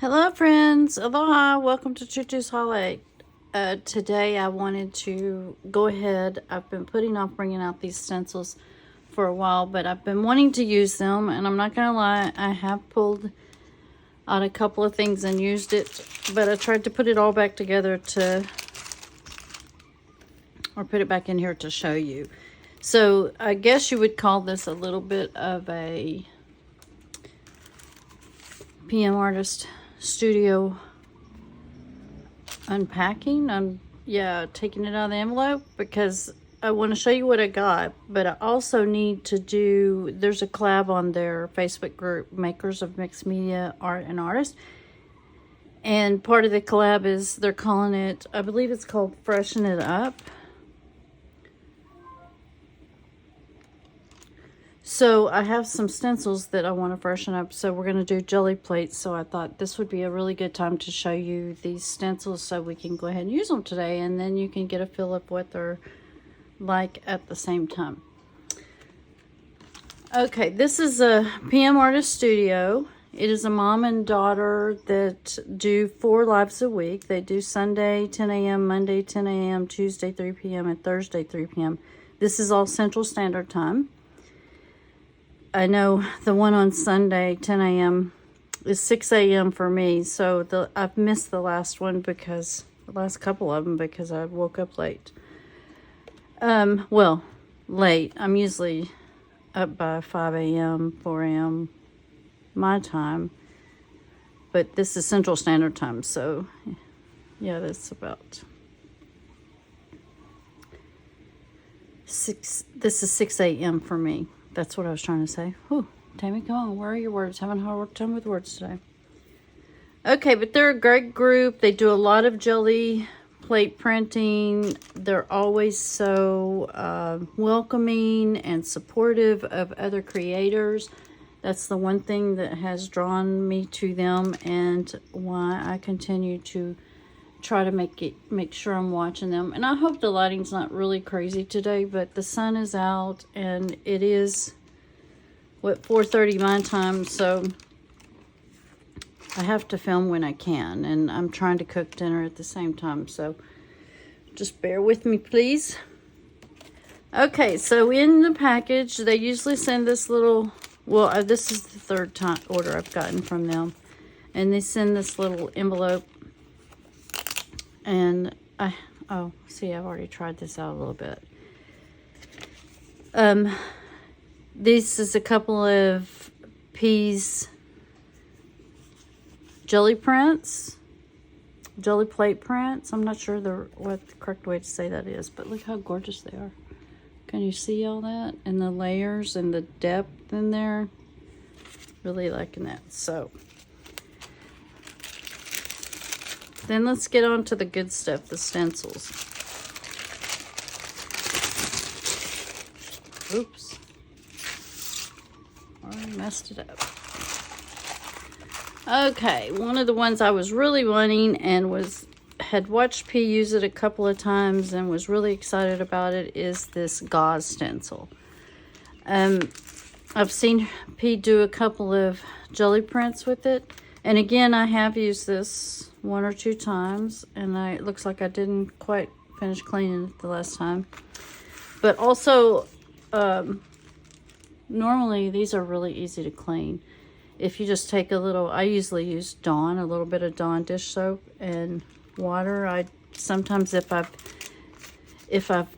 Hello friends, aloha, welcome to Tutu's haw-lay. Today I wanted to go ahead, I've been putting off bringing out these stencils for a while, but I've been wanting to use them, and I'm not gonna lie, I have pulled out a couple of things and used it, but I tried to put it all back together or put it back in here to show you. So I guess you would call this a little bit of a PM Artist Studio unpacking. I'm taking it out of the envelope because I want to show you what I got, but I also need to do, there's a collab on their Facebook group, Makers of Mixed Media Art and Artists, and part of the collab is they're calling it, I believe it's called Freshen It Up. So I have some stencils that I want to freshen up, so we're going to do jelly plates. So I thought this would be a really good time to show you these stencils so we can go ahead and use them today, and then you can get a feel of what they're like at the same time. Okay, this is a PM Artist Studio. It is a mom and daughter that do 4 lives a week. They do Sunday 10 a.m., Monday 10 a.m., Tuesday 3 p.m., and Thursday 3 p.m. This is all Central Standard Time. I know the one on Sunday, 10 a.m. is 6 a.m. for me, so I've missed the last one because, the last couple of them, because I woke up late. Well, late. I'm usually up by 5 a.m., 4 a.m. my time, but this is Central Standard Time, so yeah, that's about 6, this is 6 a.m. for me. That's what I was trying to say. Whew, Tammy, come on. Where are your words? Having a hard time with words today. Okay, but they're a great group. They do a lot of jelly plate printing. They're always so welcoming and supportive of other creators. That's the one thing that has drawn me to them, and why I continue to try to make sure I'm watching them. And I hope the lighting's not really crazy today, but the sun is out and it is what, 4:30 my time, so I have to film when I can, and I'm trying to cook dinner at the same time, so just bear with me, please. Okay, so in the package they usually send this little, well, this is the third time order I've gotten from them, and they send this little envelope. And oh, see, I've already tried this out a little bit. This is a couple of peas jelly prints, jelly plate prints. I'm not sure what the correct way to say that is, but look how gorgeous they are. Can you see all that? And the layers and the depth in there. Really liking that. So then let's get on to the good stuff, the stencils. Oops. Already messed it up. Okay, one of the ones I was really wanting and had watched P use it a couple of times and was really excited about it is this gauze stencil. I've seen P do a couple of jelly prints with it. And again, I have used this 1 or 2 times, and it looks like I didn't quite finish cleaning it the last time. But also, normally these are really easy to clean. If you just take a little, I usually use Dawn, a little bit of Dawn dish soap and water. Sometimes if I've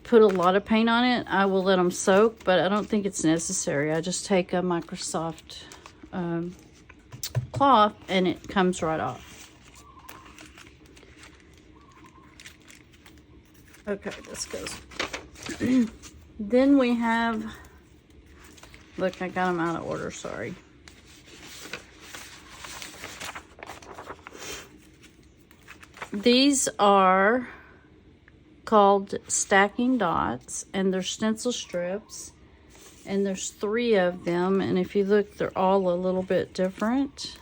put a lot of paint on it, I will let them soak, but I don't think it's necessary. I just take a Microsoft cloth and it comes right off. Okay, this goes. Then we have, look, I got them out of order, sorry. These are called stacking dots, and they're stencil strips, and there's 3 of them, and if you look, they're all a little bit different.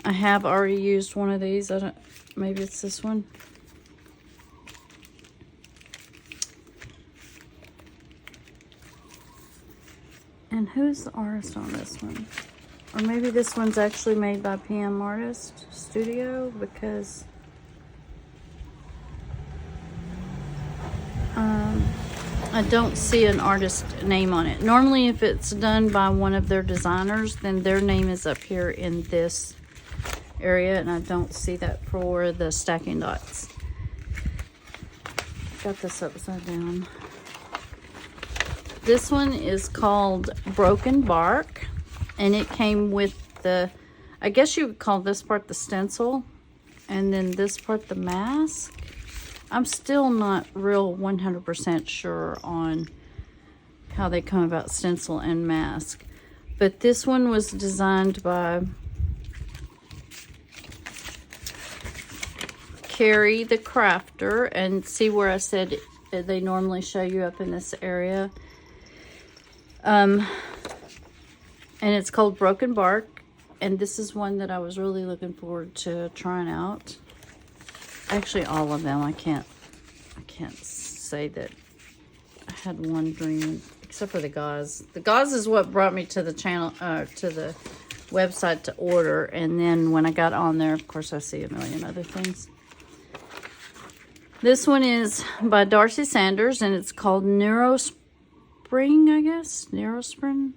I have already used one of these. Maybe it's this one. And who's the artist on this one? Or maybe this one's actually made by PM Artist Studio, because I don't see an artist name on it. Normally, if it's done by one of their designers, then their name is up here in this area, and I don't see that for the stacking dots. Got this upside down. This one is called Broken Bark, and it came with the, I guess you would call this part the stencil, and then this part the mask. I'm still not real 100% sure on how they come about stencil and mask. But this one was designed by Carrie the Crafter. And see where I said they normally show you up in this area. And it's called Broken Bark. And this is one that I was really looking forward to trying out. Actually, all of them. I can't say that I had one dream, except for the gauze. The gauze is what brought me to the channel, to the website to order. And then when I got on there, of course, I see a million other things. This one is by Darcy Sanders, and it's called Neurospring, I guess. Neurospring.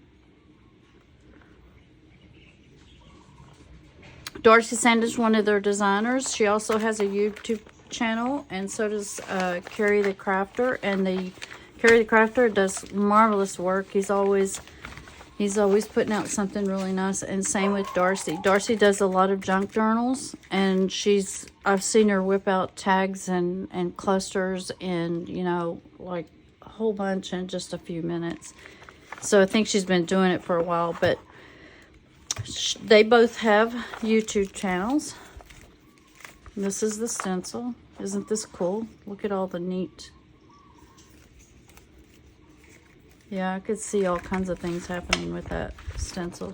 Darcy Sanders, one of their designers. She also has a YouTube channel, and so does Carrie the Crafter. And Carrie the Crafter does marvelous work. He's always putting out something really nice. And same with Darcy. Darcy does a lot of junk journals, and I've seen her whip out tags and clusters, and you know, like a whole bunch in just a few minutes. So I think she's been doing it for a while, but they both have YouTube channels. This is the stencil. Isn't this cool? Look at all the neat. Yeah, I could see all kinds of things happening with that stencil.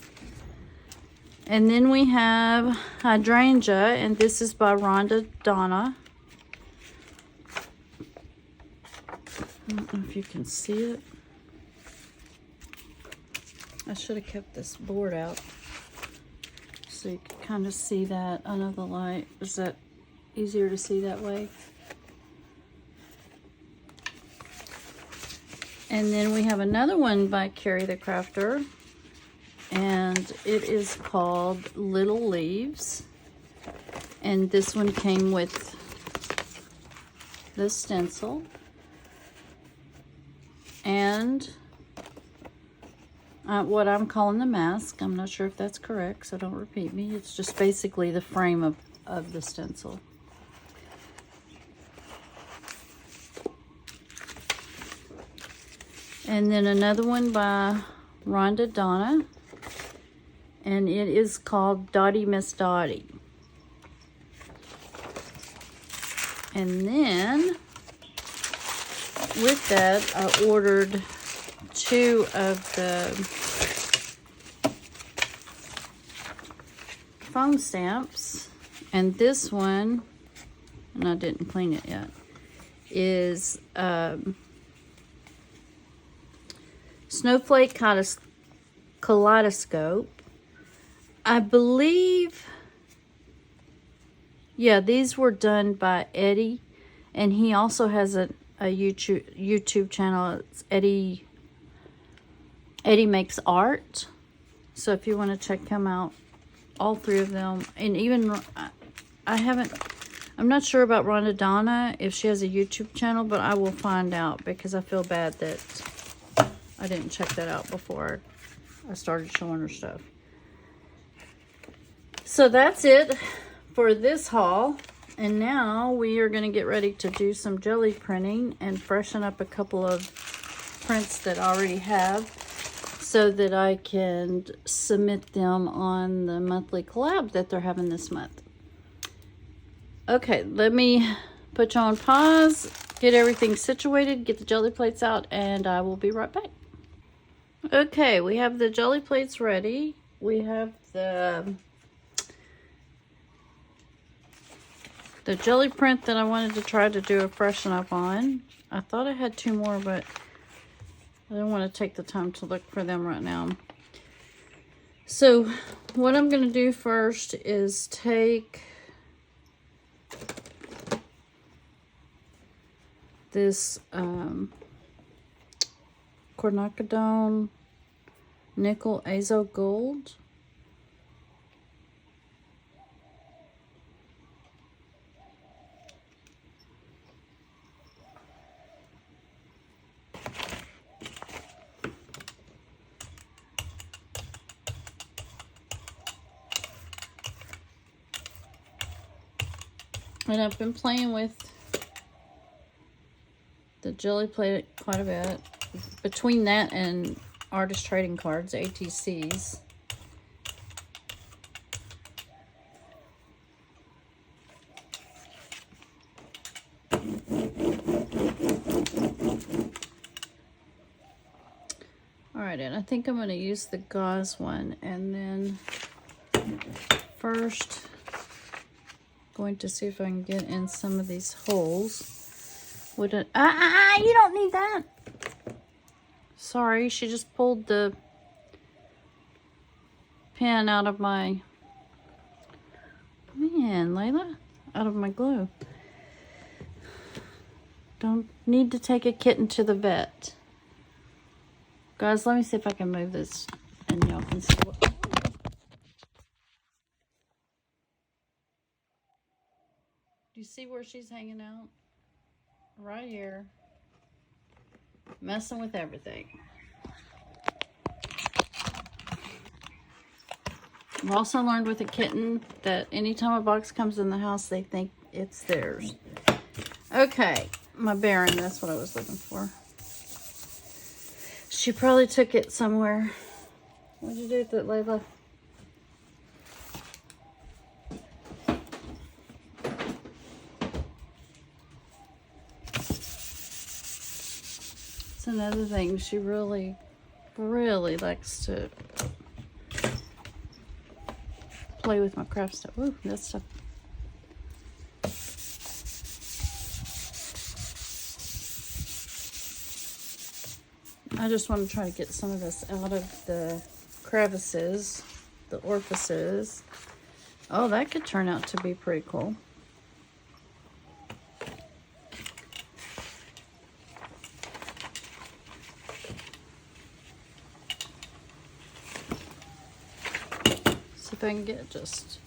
And then we have Hydrangea, and this is by Rhonda Donna. I don't know if you can see it. I should have kept this board out so you can kind of see that under the light. Is that easier to see that way? And then we have another one by Carrie the Crafter, and it is called Little Leaves. And this one came with the stencil and what I'm calling the mask. I'm not sure if that's correct, so don't repeat me. It's just basically the frame of the stencil. And then another one by Rhonda Donna, and it is called Dottie Miss Dottie. And then with that, I ordered 2 of the foam stamps, and this one, and I didn't clean it yet, is Snowflake Kaleidoscope. I believe, yeah, these were done by Eddie, and he also has a YouTube channel. It's Eddie Makes Art. So if you want to check him out, all 3 of them, and even I'm not sure about Rhonda Donna if she has a YouTube channel, but I will find out, because I feel bad that I didn't check that out before I started showing her stuff. So that's it for this haul. And now we are going to get ready to do some jelly printing and freshen up a couple of prints that I already have, so that I can submit them on the monthly collab that they're having this month. Okay, let me put you on pause, get everything situated, get the jelly plates out, and I will be right back. Okay, we have the jelly plates ready. We have the jelly print that I wanted to try to do a freshen up on. I thought I had 2 more, but I don't want to take the time to look for them right now. So what I'm going to do first is take this Cornacodone Nickel Azo Gold. And I've been playing with the Gelli plate quite a bit. Between that and Artist Trading Cards, ATCs. Alright, and I think I'm going to use the gauze one. And then first, going to see if I can get in some of these holes. Would it? You don't need that. Sorry, she just pulled the pen out of my, man, Layla, out of my glue. Don't need to take a kitten to the vet. Guys, let me see if I can move this and y'all can see what. Do you see where she's hanging out? Right here. Messing with everything. I've also learned with a kitten that anytime a box comes in the house, they think it's theirs. Okay, my Baron, that's what I was looking for. She probably took it somewhere. What'd you do with it, Layla? It's another thing. She really, really likes to play with my craft stuff. Ooh, that stuff. I just want to try to get some of this out of the crevices, the orifices. Oh, that could turn out to be pretty cool. See if I can get just...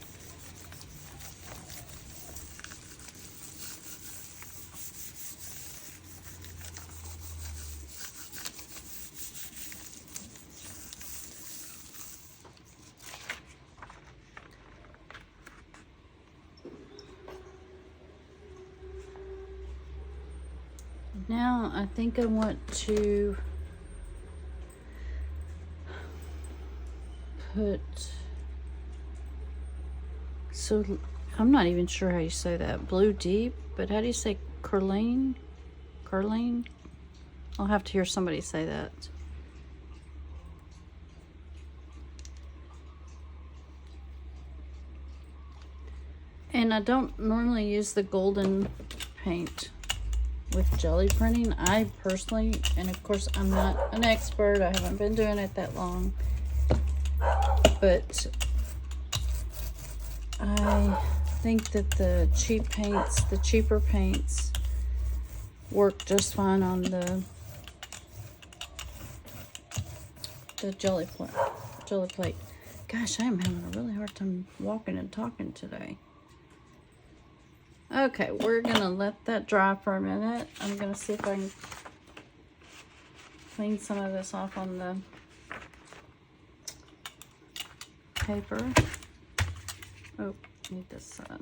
Now, I think I want to put, so I'm not even sure how you say that, blue deep, but how do you say Carline? Carline? I'll have to hear somebody say that. And I don't normally use the golden paint with Gelli printing. I personally, and of course I'm not an expert, I haven't been doing it that long, but I think that the cheap paints, the cheaper paints, work just fine on the Gelli plate. Gosh, I am having a really hard time walking and talking today. Okay, we're gonna let that dry for a minute. I'm gonna see if I can clean some of this off on the paper. Oh, need this side.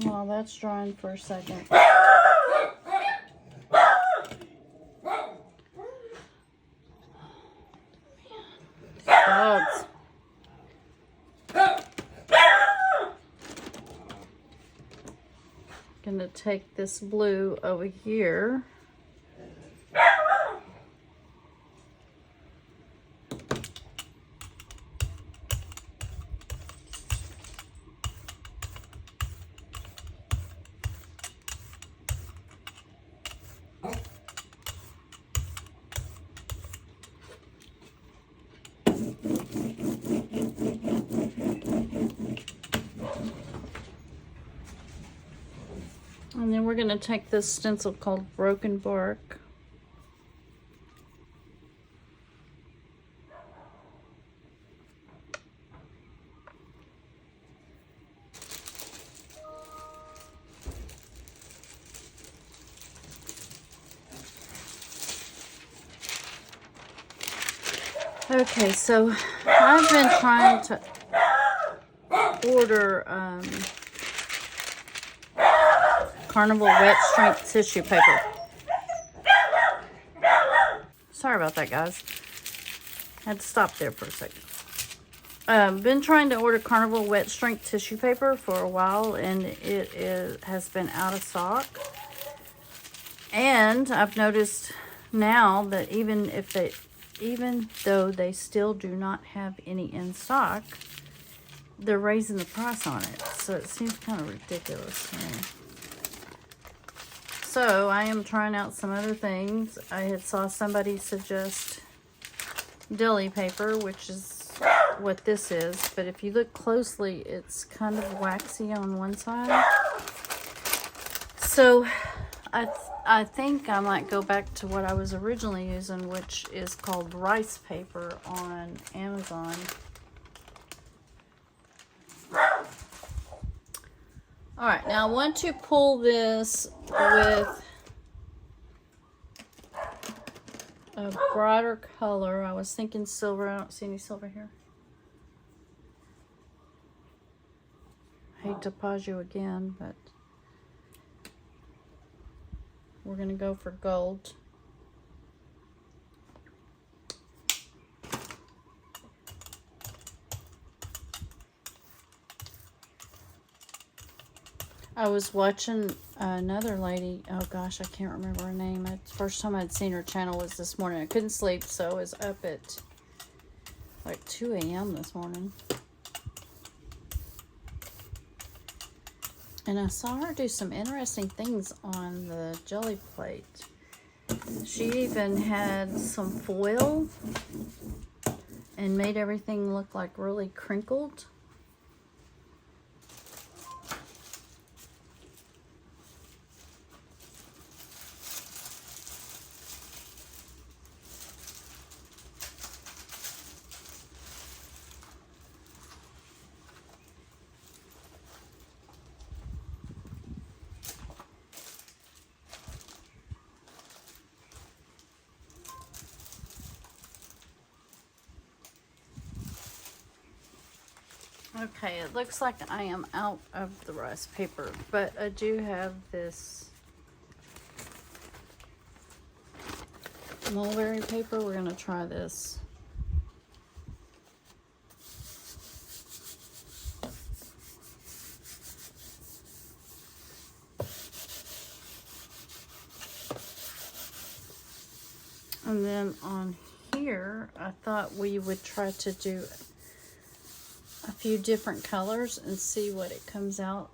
While that's drying for a second. Dogs. Gonna take this blue over here. we're going to take this stencil called Broken Bark. Okay, so I've been trying to order Carnival wet strength tissue paper. Sorry about that, guys. Had to stop there for a second. Been trying to order Carnival wet strength tissue paper for a while, and it has been out of stock. And I've noticed now that even though they still do not have any in stock, they're raising the price on it. So it seems kind of ridiculous to me. So I am trying out some other things. I had saw somebody suggest deli paper, which is what this is. But if you look closely, it's kind of waxy on one side. So I think I might go back to what I was originally using, which is called rice paper on Amazon. Alright, now I want to pull this with a brighter color. I was thinking silver. I don't see any silver here. I hate to pause you again, but we're going to go for gold. I was watching another lady. Oh gosh, I can't remember her name. The first time I'd seen her channel was this morning. I couldn't sleep, so I was up at like 2 a.m. this morning. And I saw her do some interesting things on the jelly plate. She even had some foil and made everything look like really crinkled. Okay, it looks like I am out of the rice paper, but I do have this mulberry paper. We're going to try this. And then on here, I thought we would try to do a few different colors and see what it comes out.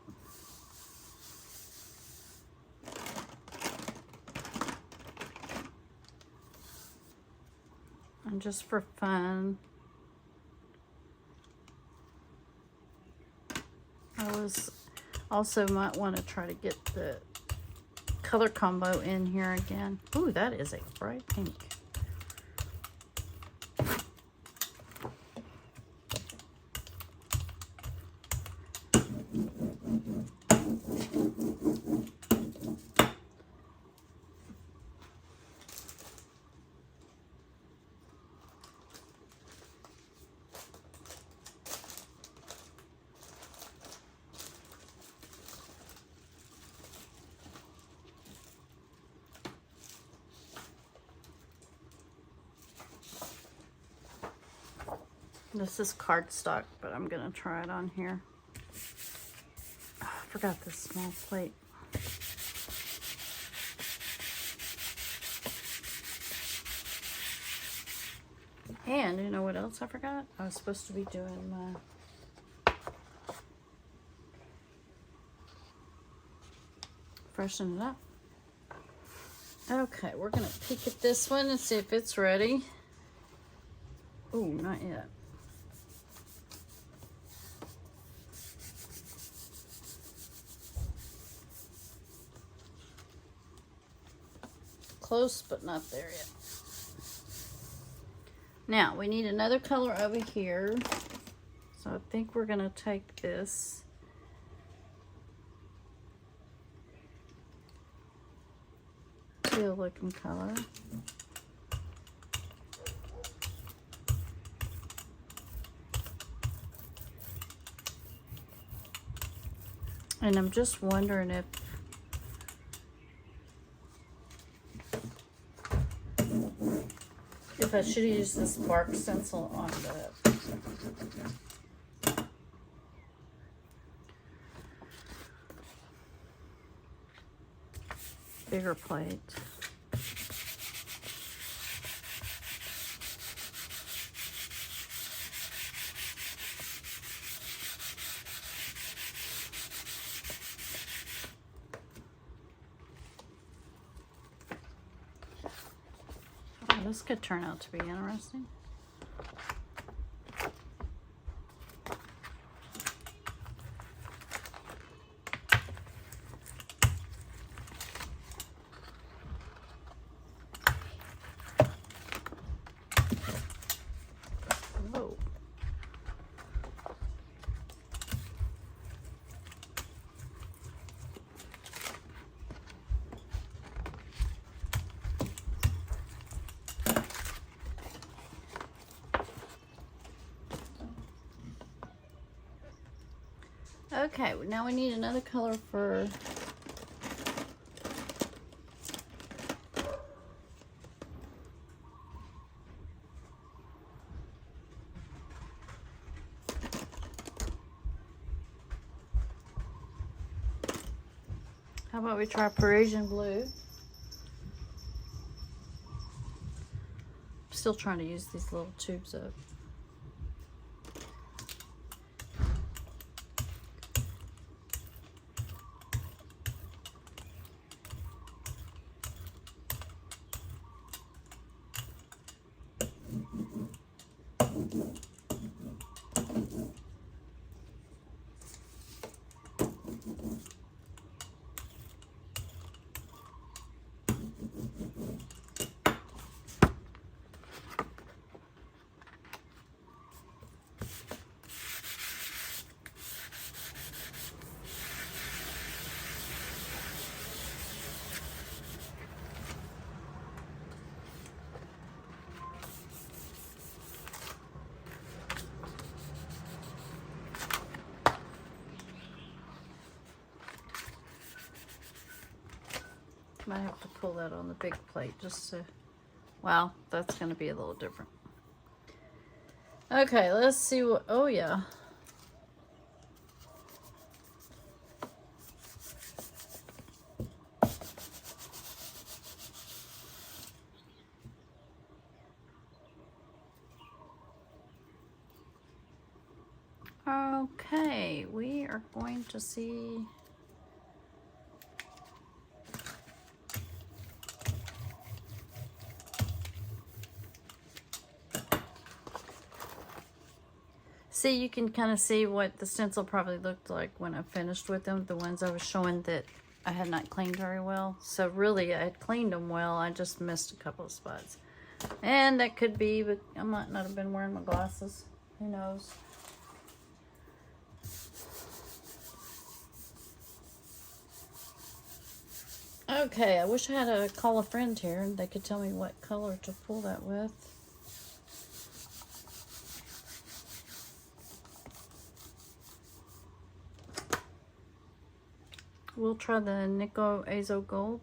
And just for fun, I was also might want to try to get the color combo in here again. Ooh, that is a bright pink. This is cardstock, but I'm going to try it on here. Oh, I forgot this small plate. And you know what else I forgot? I was supposed to be doing my freshen it up. Okay, we're going to peek at this one and see if it's ready. Ooh, not yet. close, but not there yet. Now, we need another color over here. So I think we're going to take this teal looking color. And I'm just wondering if I should use this bark stencil on the bigger plate. This could turn out to be interesting. Whoa. Okay, now we need another color for how about we try Parisian blue? I'm still trying to use these little tubes up. Might have to pull that on the big plate just to, wow, that's going to be a little different. Okay, let's see what, oh yeah. Okay, we are going to see. See, you can kind of see what the stencil probably looked like when I finished with them. The ones I was showing that I had not cleaned very well. So really, I had cleaned them well. I just missed a couple of spots. And that could be, but I might not have been wearing my glasses. Who knows? Okay, I wish I had a call a friend here and they could tell me what color to pull that with. We'll try the Nico Azo Gold.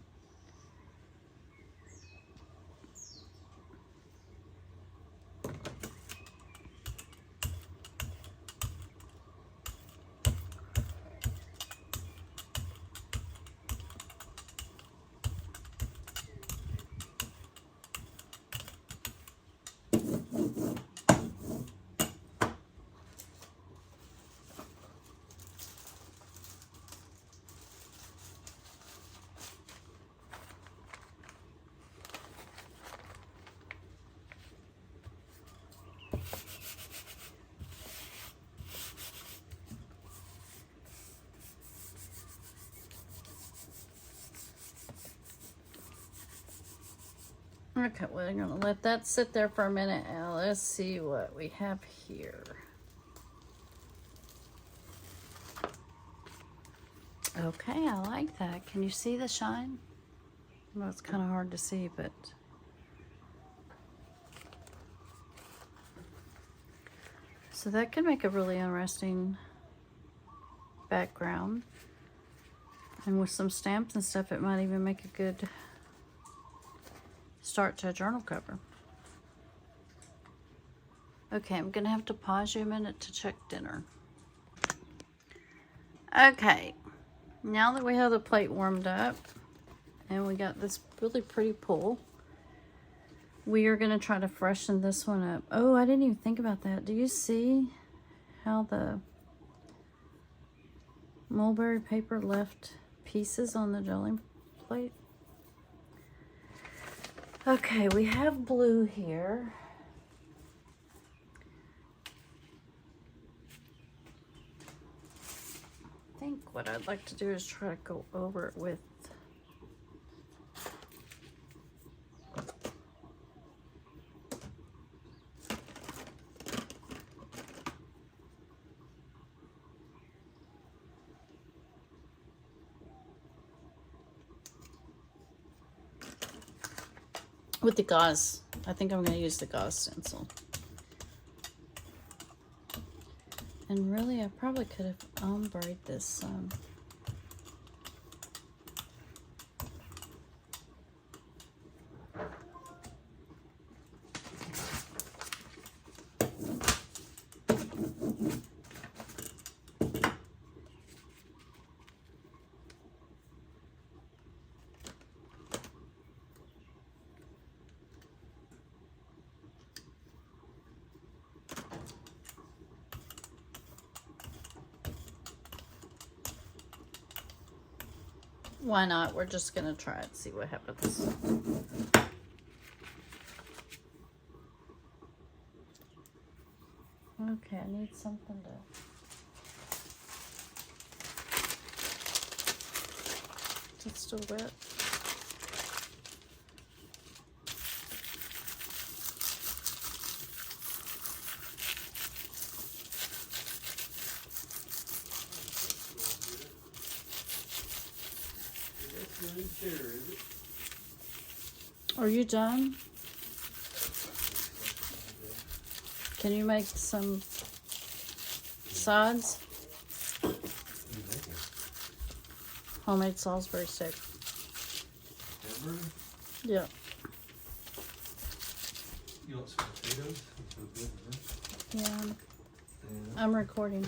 Okay, we're gonna let that sit there for a minute and let's see what we have here. Okay, I like that. Can you see the shine? Well, it's kind of hard to see, but so that could make a really interesting background. And with some stamps and stuff, it might even make a good start to a journal cover. Okay, I'm gonna have to pause you a minute to check dinner. Okay, now that we have the plate warmed up and we got this really pretty pull, we are gonna try to freshen this one up. Oh, I didn't even think about that. Do you see how the mulberry paper left pieces on the jelly plate? Okay, we have blue here. I think what I'd like to do is try to go over it with the gauze. I think I'm going to use the gauze stencil. And really, I probably could have ombre'd this some. Why not? We're just gonna try it, see what happens. Okay, I need something to... Is it still wet? Are you done? Can you make some sides? Homemade Salisbury steak. Yeah. You want some potatoes? Yeah. I'm recording.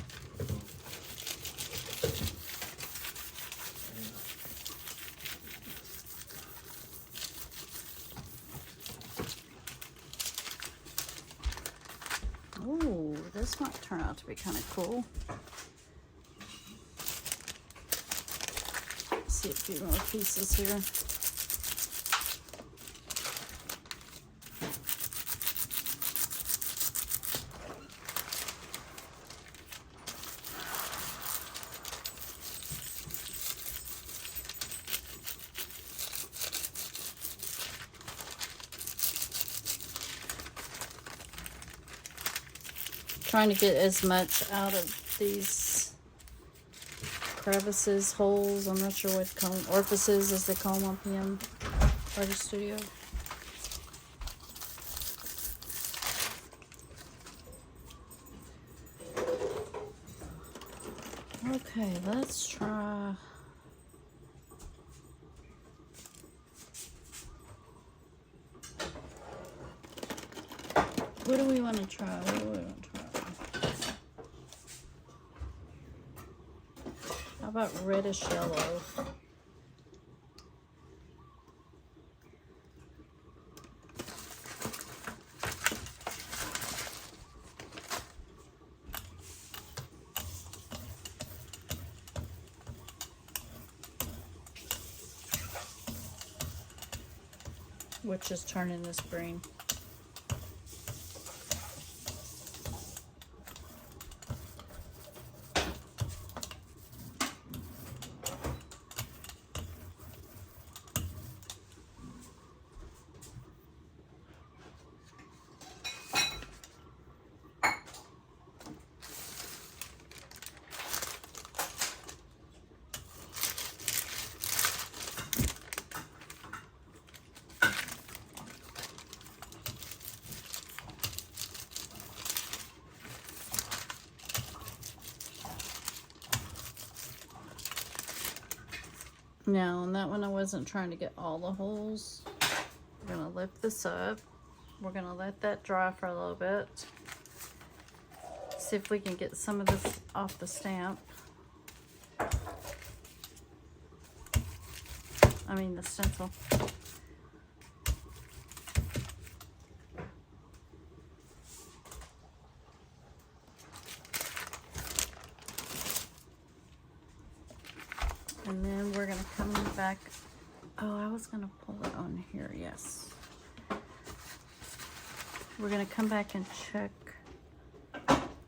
Ooh, this might turn out to be kind of cool. Let's see a few more pieces here. Trying to get as much out of these crevices, holes, I'm not sure what to call them, orifices as they call them on PM Artist Studio. Okay, let's try. What do we want to try? What do we want to try? How about reddish yellow? Which is turning this green. Now on that one I wasn't trying to get all the holes. We're gonna lift this up. We're gonna let that dry for a little bit. See if we can get some of this off the stamp. I mean the stencil. And then we're gonna come back. Oh, I was gonna pull it on here, yes. We're gonna come back and check.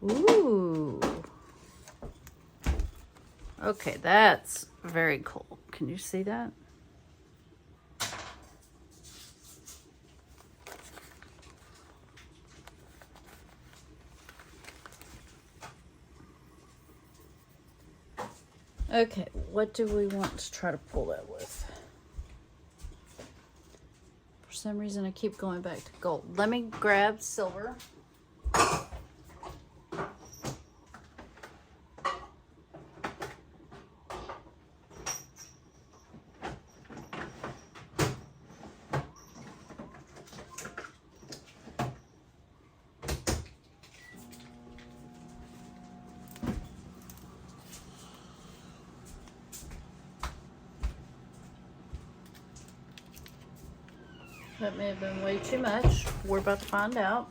Ooh. Okay, that's very cool. Can you see that? Okay, what do we want to try to pull that with? For some reason, I keep going back to gold. Let me grab silver. That may have been way too much. We're about to find out.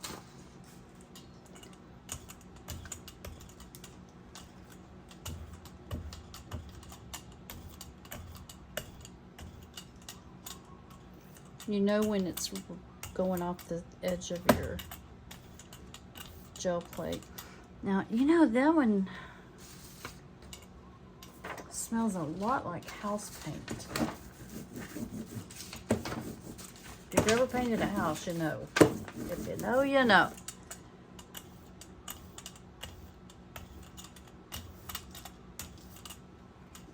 You know when it's going off the edge of your gel plate. Now, you know that one smells a lot like house paint. If you've ever painted a house, you know. If you know, you know.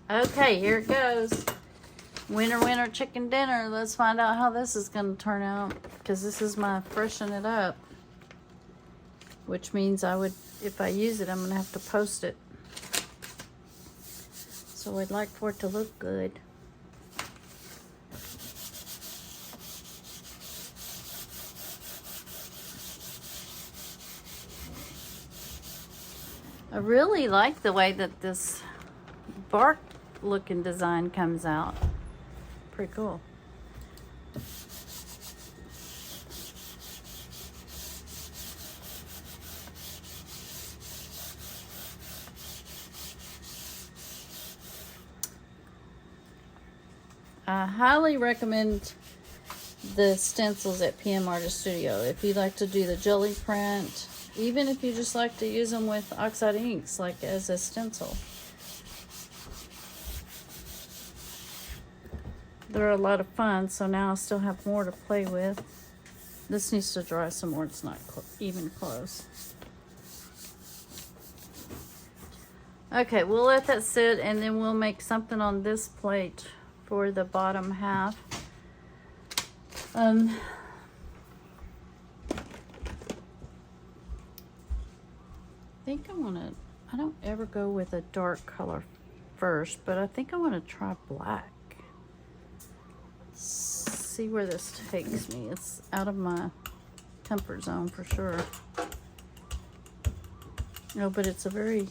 Okay, here it goes. Winner, winner, chicken dinner. Let's find out how this is going to turn out. Because this is my freshen it up. Which means I would, if I use it, I'm going to have to post it. So I'd like for it to look good. I really like the way that this bark looking design comes out. Pretty cool. I highly recommend the stencils at PM Artist Studio. If you like to do the Gelli print, even if you just like to use them with oxide inks, like as a stencil. They're a lot of fun, so now I still have more to play with. This needs to dry some more. It's not even close. Okay, we'll let that sit, and then we'll make something on this plate for the bottom half. I think I want to, I don't ever go with a dark color first, but I think I want to try black. See where this takes me. It's out of my comfort zone for sure. No, but it's a very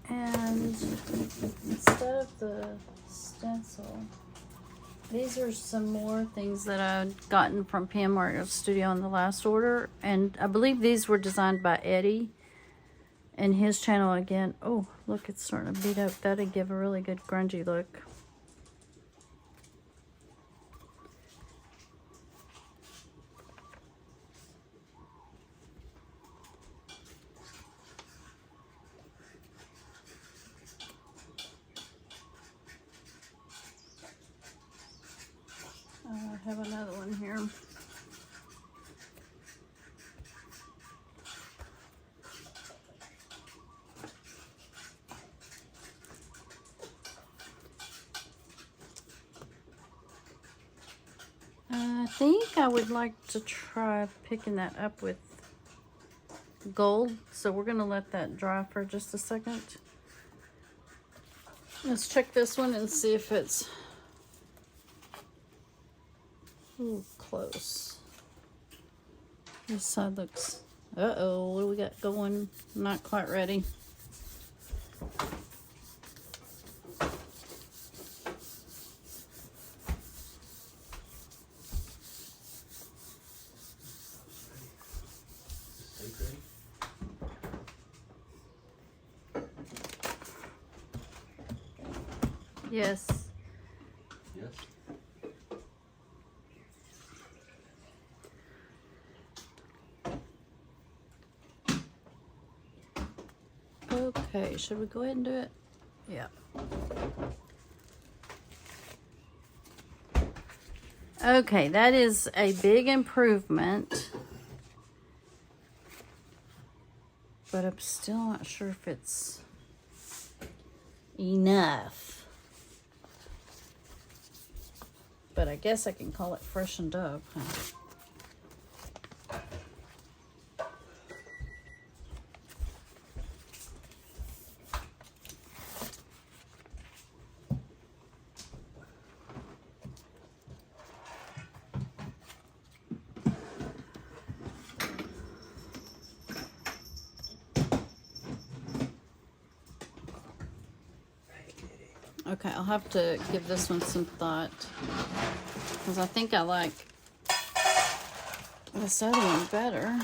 and instead of the stencil, these are some more things that I've gotten from PM Artist Studio in the last order. And I believe these were designed by Eddie and his channel again. Oh, look, it's starting to beat up. That'd give a really good grungy look. I have another one here. think I would like to try picking that up with gold. So we're gonna let that dry for just a second. Let's check this one and see if it's close. This side looks, uh-oh, what do we got going? Not quite ready. Yes. Yes. Okay, should we go ahead and do it? Yeah. Okay, that is a big improvement. But I'm still not sure if it's enough. But I guess I can call it freshened up, huh? Okay, I'll have to give this one some thought, because I think I like this other one better.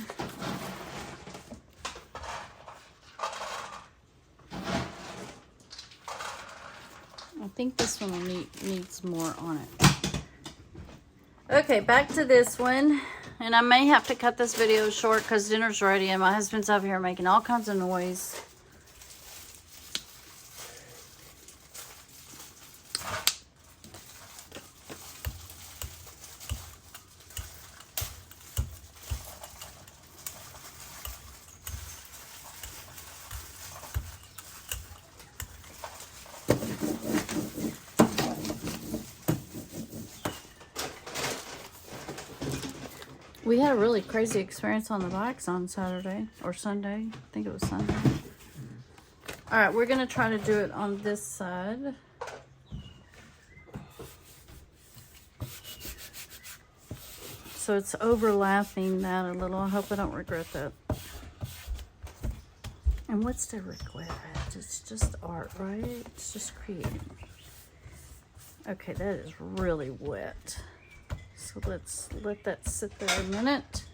I think this one needs more on it. Okay, back to this one. And I may have to cut this video short because dinner's ready and my husband's over here making all kinds of noise. We had a really crazy experience on the bikes on Saturday or Sunday. I think it was Sunday. All right, we're going to try to do it on this side. So it's overlapping that a little. I hope I don't regret that. And what's to regret? It's just art, right? It's just creating. Okay, that is really wet. So let's let that sit there a minute.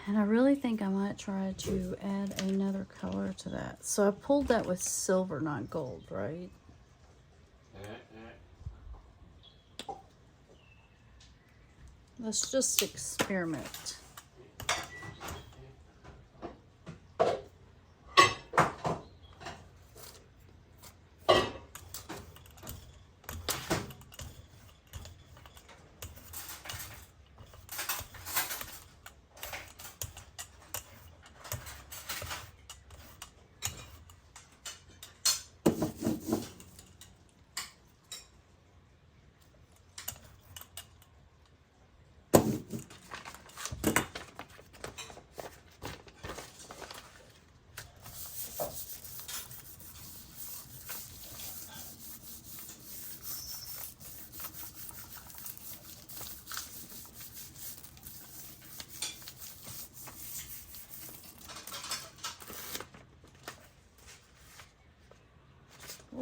And I really think I might try to add another color to that. So I pulled that with silver, not gold, right? Let's just experiment.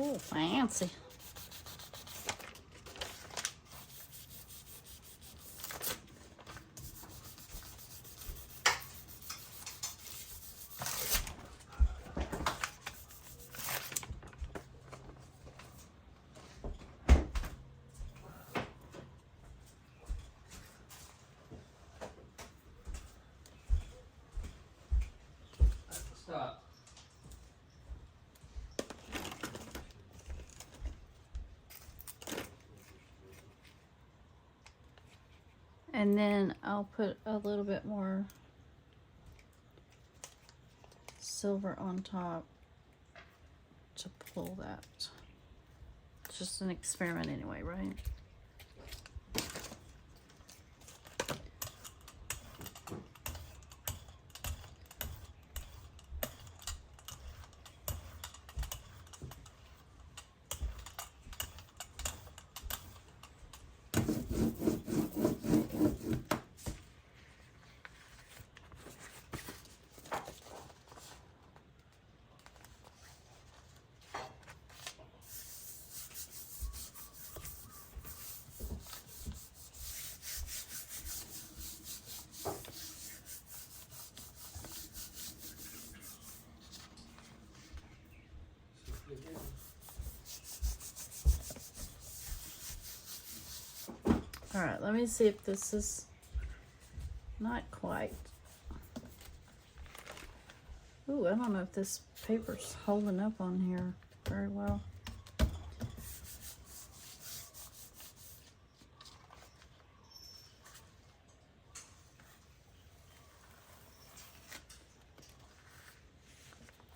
Oh, fancy. Stop. And then I'll put a little bit more silver on top to pull that. It's just an experiment anyway, right? All right, let me see if this is not quite. Ooh, I don't know if this paper's holding up on here very well.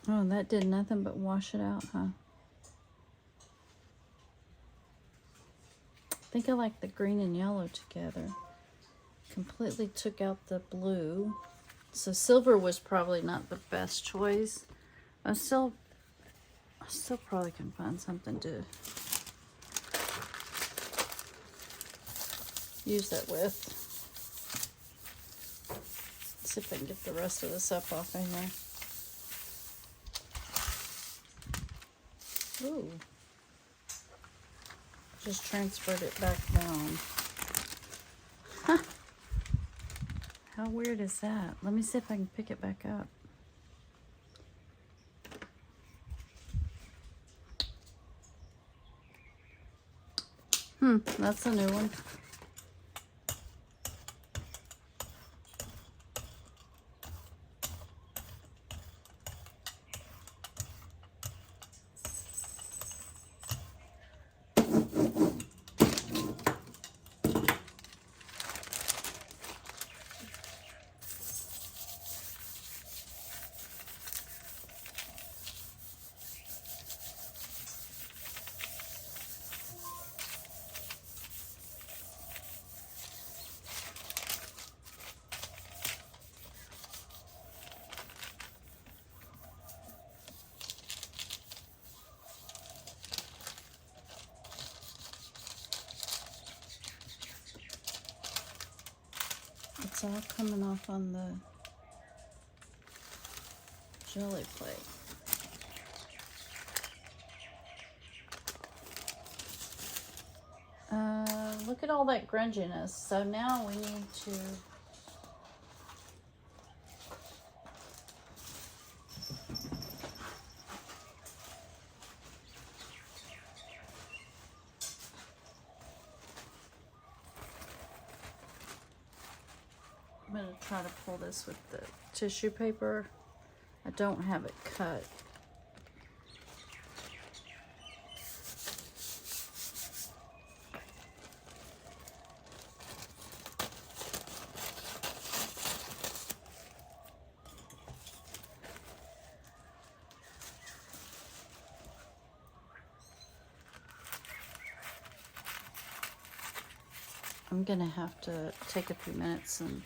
Oh, that did nothing but wash it out, huh? I think I like the green and yellow together. Completely took out the blue. So silver was probably not the best choice. I still probably can find something to use that with. Let's see if I can get the rest of this up off of here. Ooh. Just transferred it back down. Huh. How weird is that? Let me see if I can pick it back up. That's a new one. It's all coming off on the jelly plate. Look at all that grunginess. So now we need to I'm going to try to pull this with the tissue paper. I don't have it cut. I'm going to have to take a few minutes and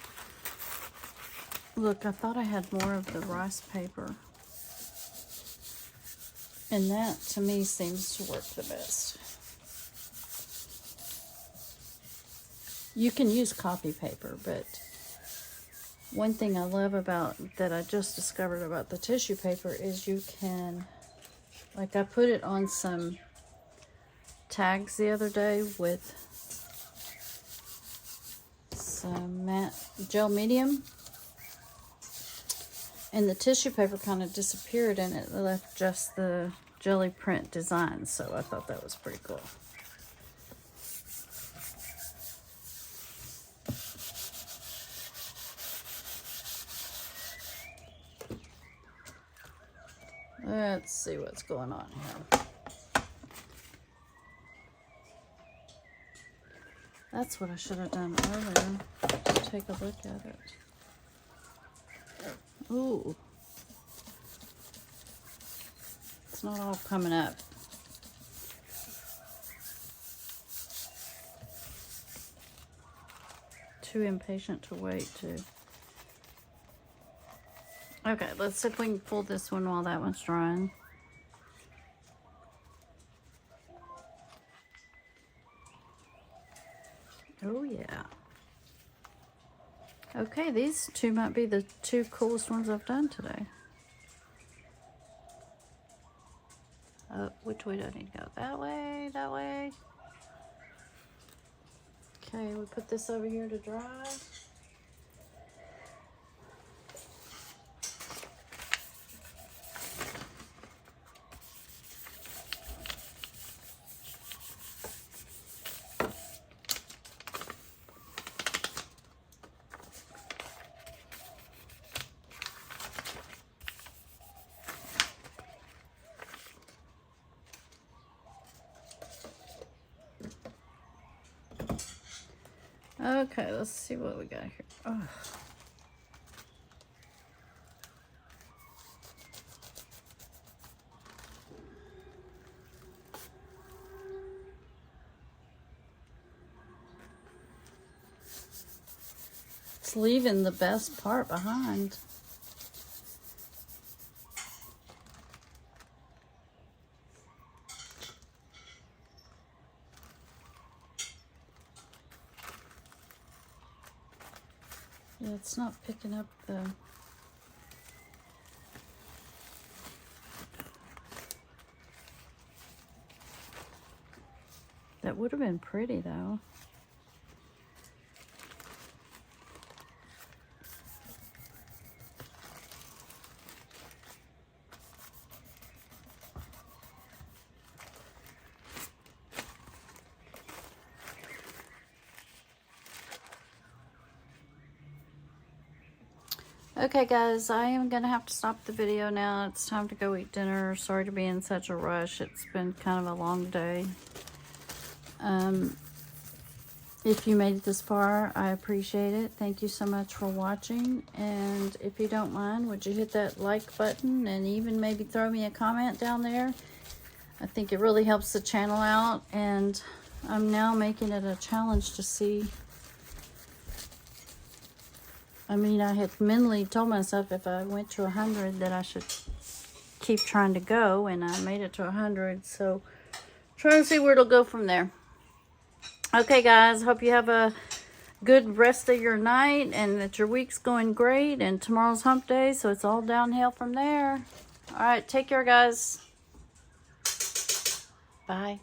look. I thought I had more of the rice paper, and that to me seems to work the best. You can use copy paper, but one thing I love about that I just discovered about the tissue paper is you can, like I put it on some tags the other day with some matte gel medium, and the tissue paper kind of disappeared and it left just the jelly print design, so I thought that was pretty cool. Let's see what's going on here. That's what I should have done earlier. Take a look at it. Ooh. It's not all coming up. Too impatient to wait to. Okay, let's see if we can pull this one while that one's drying. Oh yeah. Okay, these two might be the two coolest ones I've done today. Which way do I need to go? That way, that way. Okay, we put this over here to dry. Okay, let's see what we got here. Oh. It's leaving the best part behind. Yeah, it's not picking up the... That would have been pretty though. Okay guys, I am gonna have to stop the video now. It's time to go eat dinner. Sorry to be in such a rush. It's been kind of a long day. If you made it this far, I appreciate it. Thank you so much for watching. And if you don't mind, would you hit that like button and even maybe throw me a comment down there? I think it really helps the channel out, and I'm now making it a challenge to see. I mean, I had mentally told myself if I went to 100 that I should keep trying to go, and I made it to 100. So trying to see where it'll go from there. Okay guys, hope you have a good rest of your night and that your week's going great, and tomorrow's hump day, so it's all downhill from there. All right, take care guys. Bye.